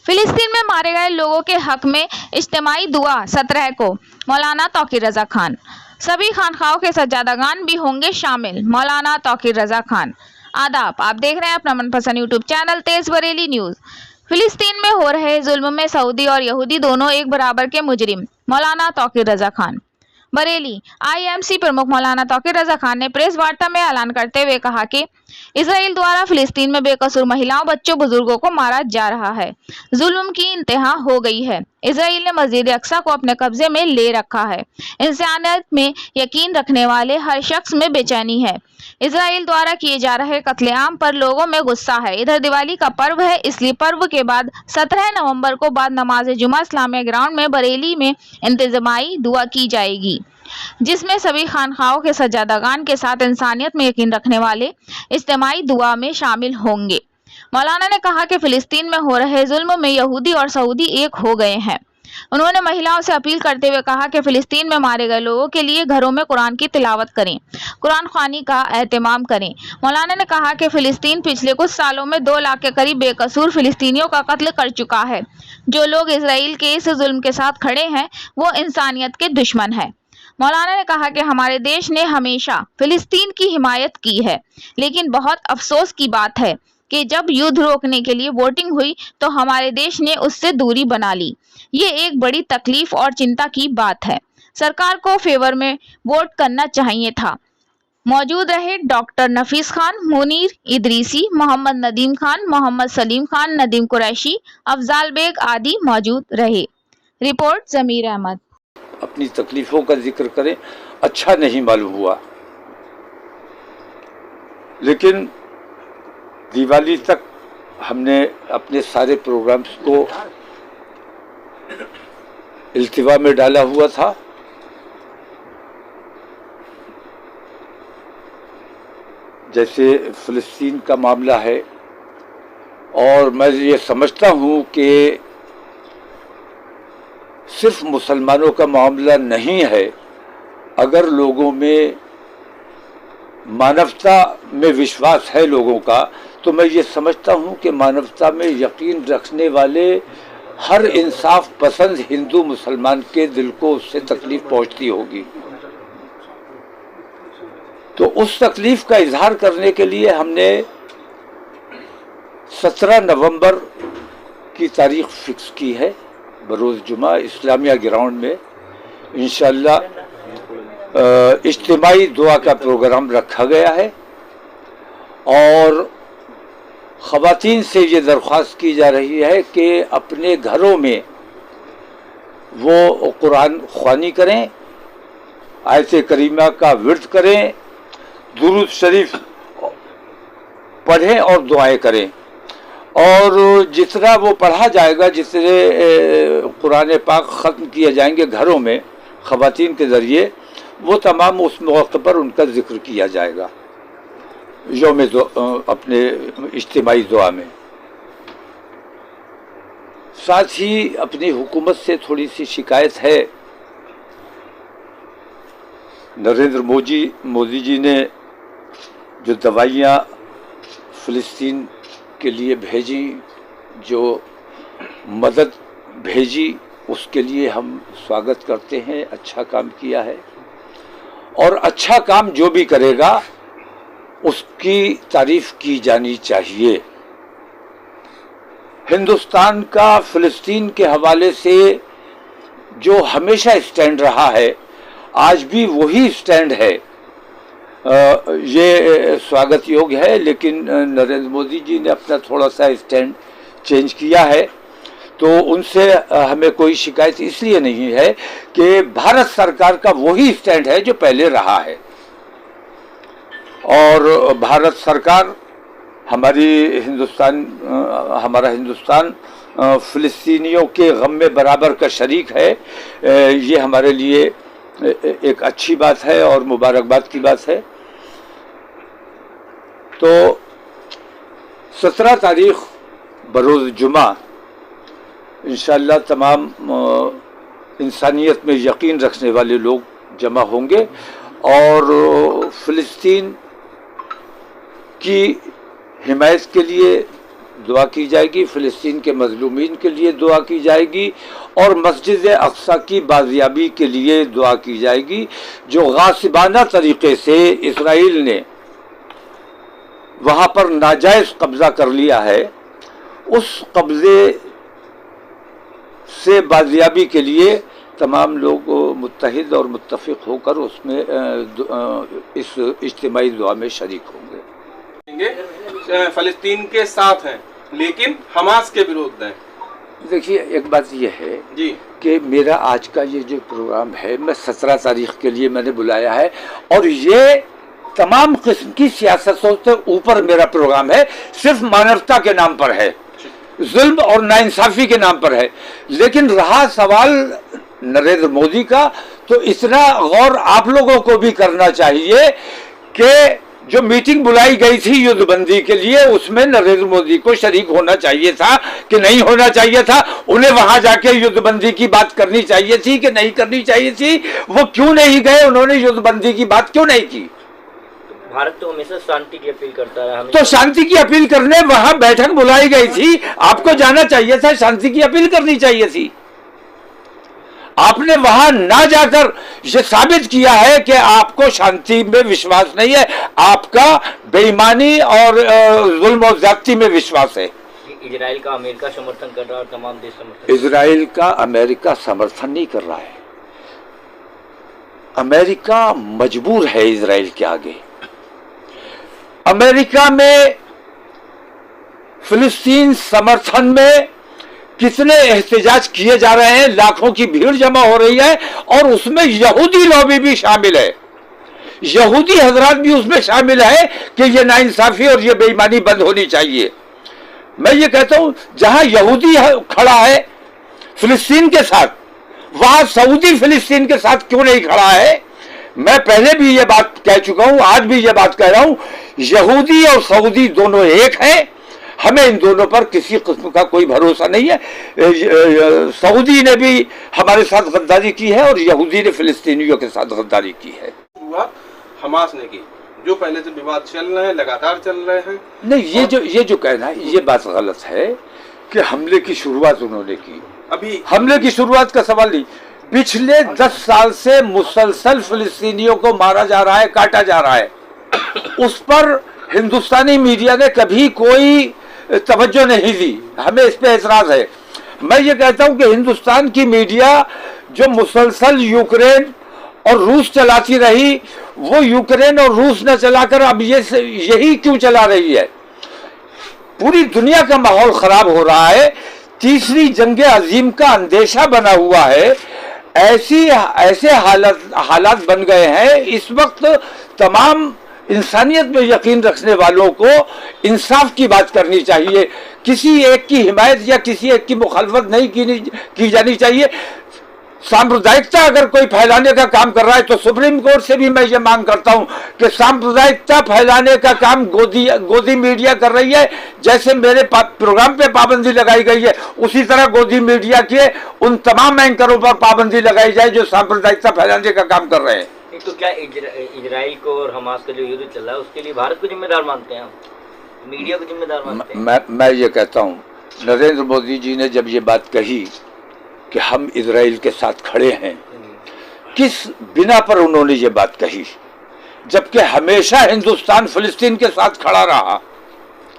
फिलिस्तीन में मारे गए लोगों के हक में इज्तिमाई दुआ 17 को, मौलाना तौकीर रजा खान। सभी खानखाओं के सज्जादागान भी होंगे शामिल, मौलाना तौकीर रजा खान। आदाब, आप देख रहे हैं अपना मनपसंद यूट्यूब चैनल तेज बरेली न्यूज। फिलिस्तीन में हो रहे जुल्म में सऊदी और यहूदी दोनों एक बराबर के मुजरिम, मौलाना तौकीर रजा खान। बरेली, आईएमसी प्रमुख मौलाना तौकीर रजा खान ने प्रेस वार्ता में ऐलान करते हुए कहा कि इसराइल द्वारा फिलिस्तीन में बेकसूर महिलाओं, बच्चों, बुजुर्गों को मारा जा रहा है। जुल्म की इंतहा हो गई है। इसराइल ने मस्जिद अक्सा को अपने कब्जे में ले रखा है। इंसानियत में यकीन रखने वाले हर शख्स में बेचैनी है। इसराइल द्वारा किए जा रहे कत्लेआम पर लोगों में गुस्सा है। इधर दिवाली का पर्व है, इसलिए पर्व के बाद 17 नवंबर को बाद नमाज जुमा इस्लामिया ग्राउंड में बरेली में इंतज़ामी दुआ की जाएगी, जिसमें सभी खानखाओं के सज्जादागान के साथ इंसानियत में यकीन रखने वाले इज्तिमाई दुआ में शामिल होंगे। मौलाना ने कहा कि फिलिस्तीन में हो रहे जुल्म में यहूदी और सऊदी एक हो गए हैं। उन्होंने महिलाओं से अपील करते हुए कहा कि फिलिस्तीन में मारे गए लोगों के लिए घरों में कुरान की तिलावत करें, कुरान ख्वानी का एहतमाम करें। मौलाना ने कहा कि फिलिस्तीन पिछले कुछ सालों में 2 लाख के करीब बेकसूर फिलिस्तीनियों का कत्ल कर चुका है। जो लोग इसराइल के इस जुल्म के साथ खड़े हैं वो इंसानियत के दुश्मन है। मौलाना ने कहा कि हमारे देश ने हमेशा फिलिस्तीन की हिमायत की है, लेकिन बहुत अफसोस की बात है कि जब युद्ध रोकने के लिए वोटिंग हुई तो हमारे देश ने उससे दूरी बना ली। ये एक बड़ी तकलीफ और चिंता की बात है। सरकार को फेवर में वोट करना चाहिए था। मौजूद रहे डॉक्टर नफीस खान, मुनीर इदरीसी, मोहम्मद नदीम खान, मोहम्मद सलीम खान, नदीम कुरैशी, अफजाल बेग आदि मौजूद रहे। रिपोर्ट जमीर अहमद। अपनी तकलीफों का जिक्र करें, अच्छा नहीं मालूम हुआ, लेकिन दिवाली तक हमने अपने सारे प्रोग्राम्स को इल्तिवा में डाला हुआ था। जैसे फिलिस्तीन का मामला है, और मैं ये समझता हूँ कि सिर्फ मुसलमानों का मामला नहीं है। अगर लोगों में मानवता में विश्वास है लोगों का, तो मैं ये समझता हूँ कि मानवता में यकीन रखने वाले हर इंसाफ पसंद हिंदू मुसलमान के दिल को उससे तकलीफ पहुँचती होगी। तो उस तकलीफ का इजहार करने के लिए हमने 17 नवंबर की तारीख फिक्स की है, बरोज़ जुमा इस्लामिया ग्राउंड में इंशाअल्लाह इज्तिमाई दुआ का प्रोग्राम रखा गया है। और ख़वातीन से ये दरख्वास्त की जा रही है कि अपने घरों में वो कुरान ख्वानी करें, आयत करीमा का विर्द करें, दुरूद शरीफ पढ़ें और दुआएं करें। और जितना वो पढ़ा जाएगा, जितने कुरान पाक ख़त्म किए जाएंगे घरों में ख़वातीन के ज़रिए, वो तमाम उस मौक़े पर उनका ज़िक्र किया जाएगा यौम अपने इज्तिमाई दुआ में। साथ ही अपनी हुकूमत से थोड़ी सी शिकायत है। नरेंद्र मोदी जी ने जो दवाइयाँ फ़िलिस्तीन के लिए भेजी, जो मदद भेजी, उसके लिए हम स्वागत करते हैं। अच्छा काम किया है, और अच्छा काम जो भी करेगा उसकी तारीफ की जानी चाहिए। हिंदुस्तान का फ़िलिस्तीन के हवाले से जो हमेशा स्टैंड रहा है, आज भी वही स्टैंड है। ये स्वागत योग्य है, लेकिन नरेंद्र मोदी जी ने अपना थोड़ा सा स्टैंड चेंज किया है, तो उनसे हमें कोई शिकायत इसलिए नहीं है कि भारत सरकार का वही स्टैंड है जो पहले रहा है। और भारत सरकार हमारा हिंदुस्तान फ़िलिस्तीनियों के गम में बराबर का शरीक है। ये हमारे लिए एक अच्छी बात है और मुबारकबाद की बात है। तो 17 तारीख बरोज़ जुमा इंशाअल्लाह तमाम इंसानियत में यकीन रखने वाले लोग जमा होंगे और फ़िलिस्तीन की हिमायत के लिए دعا کی جائے گی، فلسطین کے مظلومین کے لیے دعا کی جائے گی، اور مسجد اقصی کی بازیابی کے لیے دعا کی جائے گی، جو غاصبانہ طریقے سے اسرائیل نے وہاں پر ناجائز قبضہ کر لیا ہے، اس قبضے سے بازیابی کے لیے تمام لوگ متحد اور متفق ہو کر اس میں اس اجتماعی دعا میں شریک ہوں گے۔ فلسطین کے ساتھ ہیں لیکن حماس کے وروਧ ہیں۔ دیکھیے ایک بات یہ ہے جی کہ میرا آج کا یہ جو پروگرام ہے میں 17 تاریخ کے لیے میں نے بلایا ہے، اور یہ تمام قسم کی سیاستوں سے اوپر میرا پروگرام ہے، صرف مانوتا کے نام پر ہے، ظلم اور ناانصافی کے نام پر ہے۔ لیکن رہا سوال نریندر مودی کا، تو اتنا غور آپ لوگوں کو بھی کرنا چاہیے کہ جو میٹنگ بلائی گئی تھی یدھ بندی کے لیے، اس میں نریندر مودی کو شریک ہونا چاہیے تھا کہ نہیں ہونا چاہیے تھا؟ انہیں وہاں جا کے یدھ بندی کی بات کرنی چاہیے تھی کہ نہیں کرنی چاہیے تھی؟ وہ کیوں نہیں گئے؟ انہوں نے یدھ بندی کی بات کیوں نہیں کی؟ بھارت تو ہمیشہ شانتی کی اپیل کرتا ہے، تو شانتی کی اپیل کرنے وہاں بیٹھک بلائی گئی تھی، آپ کو جانا چاہیے تھا، شانتی کی اپیل کرنی چاہیے تھی۔ آپ نے وہاں نہ جا کر یہ ثابت کیا ہے کہ آپ کو شانتی میں وشواس نہیں ہے، آپ کا بے ایمانی اور ظلم و زیادتی میں وشواس ہے۔ اسرائیل کا امریکہ سمرتھن کر رہا ہے اور تمام دیش سمرتھن۔ اسرائیل کا امریکہ سمرتھن نہیں کر رہا ہے، امریکہ مجبور ہے اسرائیل کے آگے۔ امریکہ میں فلسطین سمرتھن میں کتنے احتجاج کیے جا رہے ہیں، لاکھوں کی بھیڑ جمع ہو رہی ہے، اور اس میں یہودی لوبی بھی شامل ہے، یہودی حضرات بھی اس میں شامل ہے کہ یہ ناانصافی اور یہ بے ایمانی بند ہونی چاہیے۔ میں یہ کہتا ہوں جہاں یہودی کھڑا ہے فلسطین کے ساتھ، وہاں سعودی فلسطین کے ساتھ کیوں نہیں کھڑا ہے؟ میں پہلے بھی یہ بات کہہ چکا ہوں، آج بھی یہ بات کہہ رہا ہوں، یہودی اور سعودی دونوں ایک ہیں، ہمیں ان دونوں پر کسی قسم کا کوئی بھروسہ نہیں ہے۔ سعودی نے بھی ہمارے ساتھ غداری کی ہے اور یہودی نے فلسطینیوں کے ساتھ غداری کی ہے۔ شروعات حماس نے کی، جو پہلے سے وواد چل رہے ہیں، لگاتار چل رہے ہیں۔ نہیں، یہ جو کہنا ہے یہ بات غلط ہے کہ حملے کی شروعات انہوں نے کی۔ ابھی حملے کی شروعات کا سوال نہیں، پچھلے 10 سال سے مسلسل فلسطینیوں کو مارا جا رہا ہے، کاٹا جا رہا ہے، اس پر ہندوستانی میڈیا نے کبھی کوئی توجہ نہیں دی، ہمیں اس پہ اعتراض ہے۔ میں یہ کہتا ہوں کہ ہندوستان کی میڈیا جو مسلسل یوکرین اور روس چلاتی رہی، وہ یوکرین اور روس نہ چلا کر اب یہی کیوں چلا رہی ہے؟ پوری دنیا کا ماحول خراب ہو رہا ہے، تیسری جنگ عظیم کا اندیشہ بنا ہوا ہے، ایسے حالات بن گئے ہیں۔ اس وقت تمام انسانیت میں یقین رکھنے والوں کو انصاف کی بات کرنی چاہیے، کسی ایک کی حمایت یا کسی ایک کی مخالفت نہیں کی جانی چاہیے۔ سامپردائکتا اگر کوئی پھیلانے کا کام کر رہا ہے تو سپریم کورٹ سے بھی میں یہ مانگ کرتا ہوں کہ سامپردائکتا پھیلانے کا کام گودی میڈیا کر رہی ہے، جیسے میرے پروگرام پہ پابندی لگائی گئی ہے، اسی طرح گودی میڈیا کے ان تمام اینکروں پر پابندی لگائی جائے جو سامپردائکتا پھیلانے کا کام کر رہے ہیں۔ تو کیا اسرائیل کو اور حماس کا جو یدھ چل رہا ہے اس کے لیے بھارت کو ذمہ دار مانتے ہیں آپ، میڈیا کو ذمہ دار مانتے ہیں؟ میں یہ کہتا ہوں نریندر مودی جی نے جب یہ بات کہی کہ ہم اسرائیل کے ساتھ کھڑے ہیں، کس بنا پر انہوں نے یہ بات کہی؟ جبکہ ہمیشہ ہندوستان فلسطین کے ساتھ کھڑا رہا،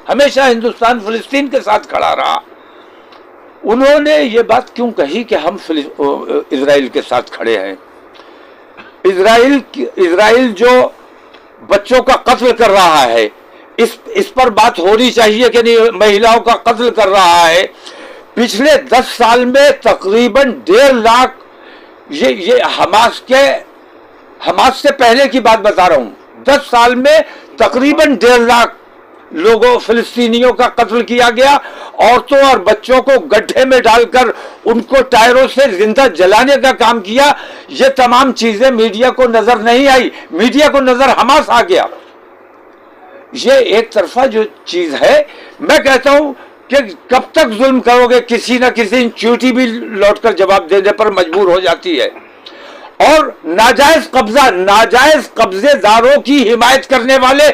ہمیشہ ہندوستان فلسطین کے ساتھ کھڑا رہا۔ انہوں نے یہ بات کیوں کہی کہ ہم اسرائیل کے ساتھ کھڑے ہیں؟ اسرائیل جو بچوں کا قتل کر رہا ہے، اس پر بات ہونی چاہیے کہ نہیں؟ مہیلاؤں کا قتل کر رہا ہے، پچھلے 10 سال میں تقریباً 1.5 لاکھ، یہ حماس سے پہلے کی بات بتا رہا ہوں، 10 سال میں تقریباً 1.5 لاکھ لوگوں فلسطینیوں کا قتل کیا گیا، عورتوں اور بچوں کو گڈھے میں ڈال کر ان کو ٹائروں سے زندہ جلانے کا کام کیا۔ یہ تمام چیزیں میڈیا کو نظر نہیں آئی، میڈیا کو نظر حماس آ گیا۔ یہ ایک طرفہ جو چیز ہے، میں کہتا ہوں کہ کب تک ظلم کرو گے؟ کسی نہ کسی چیوٹی بھی لوٹ کر جواب دینے پر مجبور ہو جاتی ہے۔ اور ناجائز قبضے داروں کی حمایت کرنے والے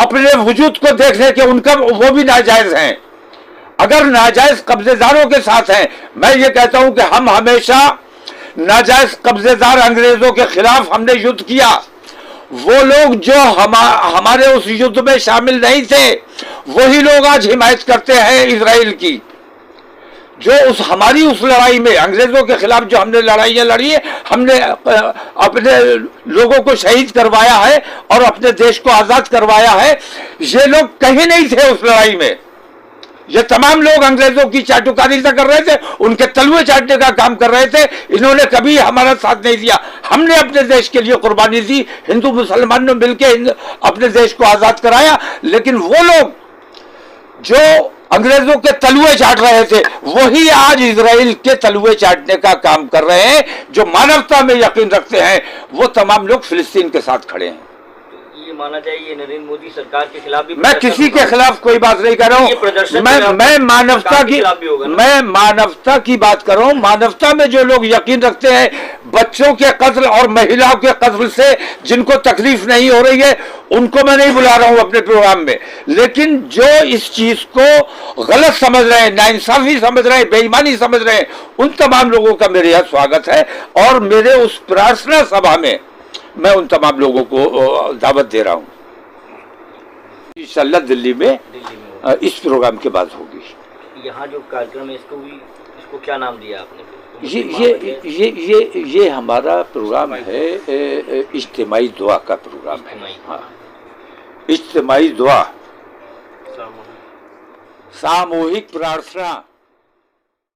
اپنے وجود کو دیکھ لیں کہ ان کا وہ بھی ناجائز ہیں، अगर नाजायज कब्जेदारों के साथ हैं, मैं ये कहता हूं कि हम हमेशा नाजायज कब्जेदार अंग्रेजों के खिलाफ हमने युद्ध किया। वो लोग जो हमारे उस युद्ध में शामिल नहीं थे, वही लोग आज हिमायत करते हैं इजराइल की। जो हमारी उस लड़ाई में अंग्रेजों के खिलाफ जो हमने लड़ाइयाँ लड़ी है, हमने अपने लोगों को शहीद करवाया है और अपने देश को आजाद करवाया है। ये लोग कहीं नहीं थे उस लड़ाई में। ये तमाम लोग अंग्रेजों की चाटुकारी से कर रहे थे, उनके तलवे चाटने का काम कर रहे थे। इन्होंने कभी हमारा साथ नहीं दिया। हमने अपने देश के लिए कुर्बानी दी, हिंदू मुसलमान ने मिलकर अपने देश को आजाद कराया। लेकिन वो लोग जो अंग्रेजों के तलवे चाट रहे थे, वही आज इजराइल के तलवे चाटने का काम कर रहे हैं। जो मानवता में यकीन रखते हैं, वो तमाम लोग फिलिस्तीन के साथ खड़े हैं। ये माना चाहिए नरेंद्र मोदी सरकार के खिलाफ भी मैं किसी के खिलाफ कोई बात नहीं कर रहा हूँ। मैं मानवता की बात कर रहा हूँ। मानवता में जो लोग यकीन रखते हैं, बच्चों के कत्ल और महिलाओं के कत्ल से जिनको तकलीफ नहीं हो रही है, उनको मैं नहीं बुला रहा हूँ अपने प्रोग्राम में। लेकिन जो इस चीज को गलत समझ रहे हैं, नाइंसाफी समझ रहे हैं, बेईमानी समझ रहे हैं, उन तमाम लोगों का मेरे यहाँ स्वागत है। और मेरे उस प्रार्थना सभा में मैं उन तमाम लोगों को दावत दे रहा हूँ। इंशाअल्लाह दिल्ली में इस प्रोग्राम के बाद होगी। यहाँ जो कार्यक्रम है, इसको क्या नाम दिया आपने? ये हमारा प्रोग्राम है, इज्तिमाई दुआ का प्रोग्राम है। हाँ, इज्तिमाई दुआ, सामूहिक प्रार्थना।